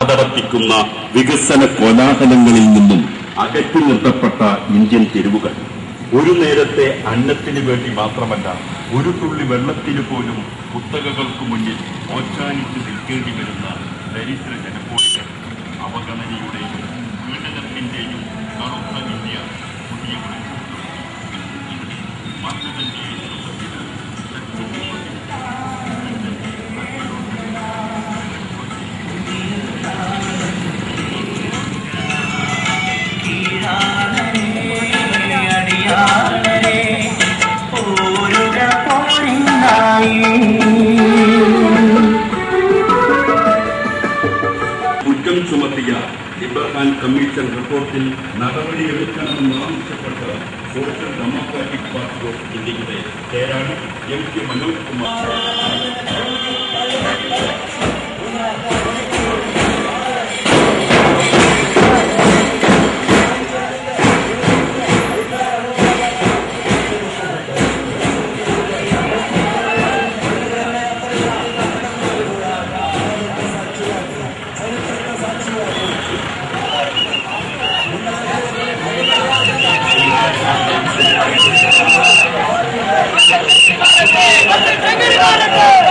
പതറപ്പിക്കുന്ന വികസന കോലാഹലങ്ങളിൽ നിന്നും അകറ്റി നിർത്തപ്പെട്ട ഇന്ത്യൻ തെരുവുകൾ ഒരു നേരത്തെ അന്നത്തിന് വേണ്ടി മാത്രമല്ല, ഒരു തുള്ളി വെള്ളത്തിന് പോലും കുത്തകകൾക്ക് മുന്നിൽ ഓച്ചാനിച്ച് നിൽക്കേണ്ടി വരുന്ന ദരിദ്ര ജനകോടികൾ. അവഗണനയുടെയും പീഡനത്തിന്റെയും കറുത്ത ഇന്ത്യ പുതിയ കുറ്റം ചുമത്തിയ ഇബ്രാഹിം കമ്മീഷൻ റിപ്പോർട്ടിൽ നടപടിയെടുക്കണമെന്ന് ആവശ്യപ്പെട്ട് സോഷ്യൽ ഡെമോക്രാറ്റിക് പാർട്ടി ഓഫ് ഇന്ത്യയുടെ ചെയറാണ് MK Manoj Kumar. Take it!